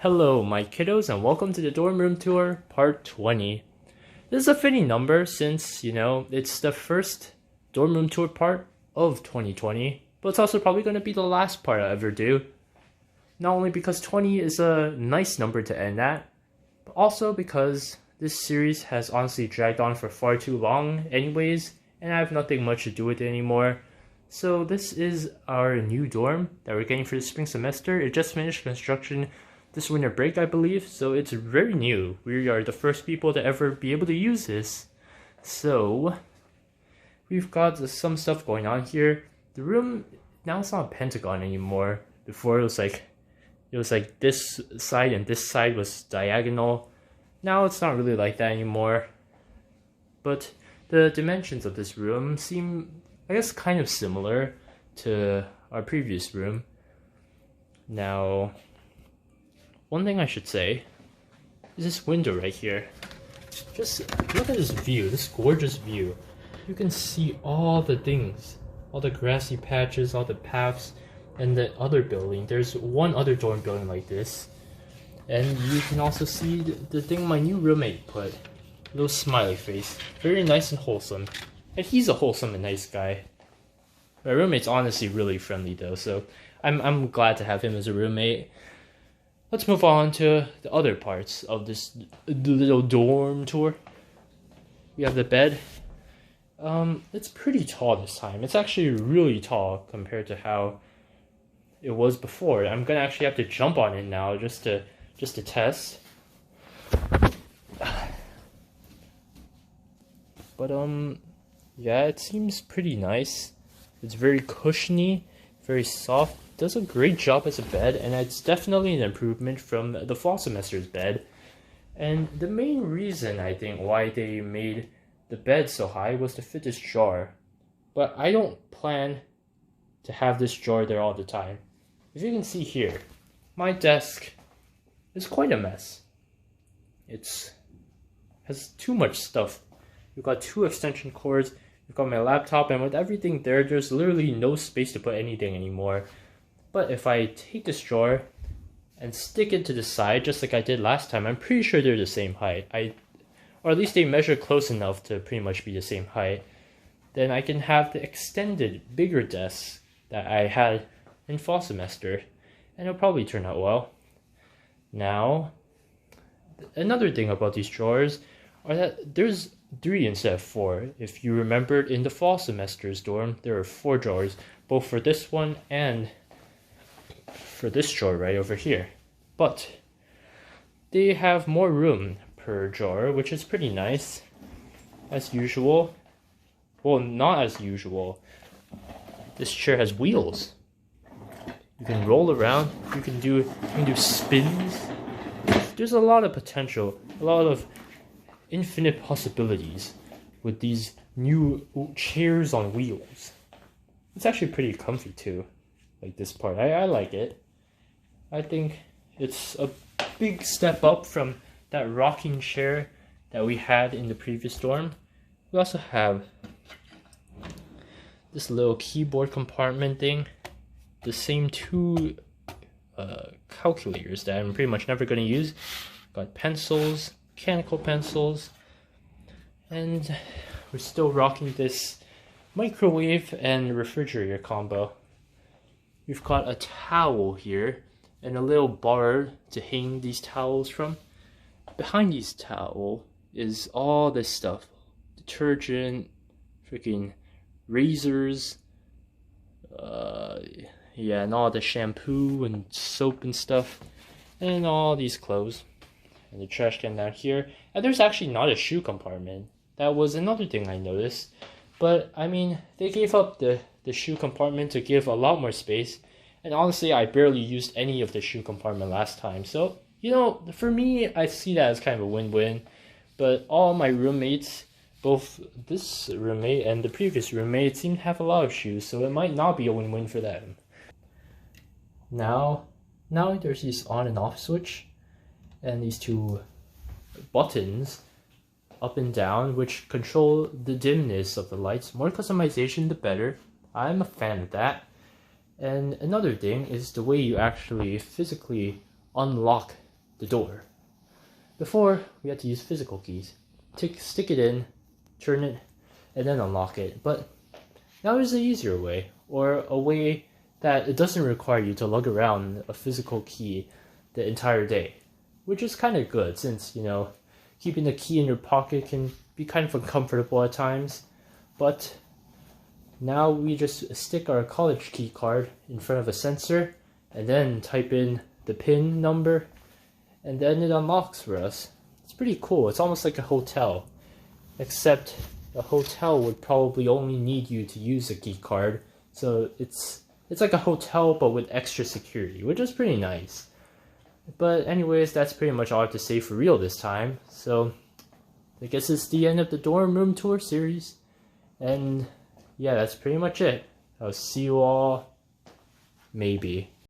Hello, my kiddos, and welcome to the dorm room tour, part 20. This is a fitting number since, it's the first dorm room tour part of 2020, but it's also probably going to be the last part I ever do. Not only because 20 is a nice number to end at, but also because this series has honestly dragged on for far too long anyways, and I have nothing much to do with it anymore. So this is our new dorm that we're getting for the spring semester. It just finished construction this winter break, I believe, so it's very new. We are the first people to ever be able to use this. So we've got some stuff going on here. The room now it's not a pentagon anymore. Before it was like this side and this side was diagonal. Now it's not really like that anymore. But the dimensions of this room seem, I guess, kind of similar to our previous room. Now, one thing I should say is this window right here. Just look at this view, this gorgeous view. You can see all the things, all the grassy patches, all the paths, and the other building. There's one other dorm building like this. And you can also see the thing my new roommate put. Little smiley face. Very nice and wholesome. And he's a wholesome and nice guy. My roommate's honestly really friendly though, so I'm glad to have him as a roommate. Let's move on to the other parts of this little dorm tour. We have the bed. It's pretty tall this time. It's actually really tall compared to how it was before. I'm gonna actually have to jump on it now just to test. But yeah, it seems pretty nice. It's very cushiony, very soft. Does a great job as a bed, and it's definitely an improvement from the fall semester's bed. And the main reason I think why they made the bed so high was to fit this jar. But I don't plan to have this jar there all the time. If you can see here, my desk is quite a mess. It has too much stuff. We've got 2 extension cords, we've got my laptop, and with everything there, there's literally no space to put anything anymore. But if I take this drawer and stick it to the side, just like I did last time, I'm pretty sure they're the same height. Or at least they measure close enough to pretty much be the same height. Then I can have the extended, bigger desk that I had in fall semester, and it'll probably turn out well. Now, another thing about these drawers are that there's 3 instead of 4. If you remembered in the fall semester's dorm, there are 4 drawers, both for this one and for this drawer right over here. But they have more room per drawer, which is pretty nice. As usual. Well, not as usual. This chair has wheels. You can roll around, you can do spins. There's a lot of potential, a lot of infinite possibilities with these new chairs on wheels. It's actually pretty comfy too. Like this part, I like it. I think it's a big step up from that rocking chair that we had in the previous dorm. We also have this little keyboard compartment thing. The same 2 calculators that I'm pretty much never going to use. Got pencils, mechanical pencils, and we're still rocking this microwave and refrigerator combo. We've got a towel here and a little bar to hang these towels from. Behind these towel is all this stuff. Detergent, freaking razors, yeah, and all the shampoo and soap and stuff, and all these clothes. And the trash can down here. And there's actually not a shoe compartment. That was another thing I noticed. But, I mean, they gave up the shoe compartment to give a lot more space. And honestly, I barely used any of the shoe compartment last time. So, for me, I see that as kind of a win-win. But all my roommates, both this roommate and the previous roommate, seem to have a lot of shoes. So it might not be a win-win for them. Now there's this on and off switch. And these 2 buttons up and down, which control the dimness of the lights. More customization, the better. I'm a fan of that. And another thing is the way you actually physically unlock the door. Before, we had to use physical keys. Stick it in, turn it, and then unlock it. But now there's an easier way, or a way that it doesn't require you to lug around a physical key the entire day. Which is kind of good since, keeping the key in your pocket can be kind of uncomfortable at times. But now we just stick our college key card in front of a sensor and then type in the PIN number and then it unlocks for us. It's pretty cool. It's almost like a hotel, except a hotel would probably only need you to use a key card. So it's like a hotel but with extra security, which is pretty nice. But anyways, that's pretty much all I have to say for real this time. So I guess it's the end of the dorm room tour series. And yeah, that's pretty much it. I'll see you all maybe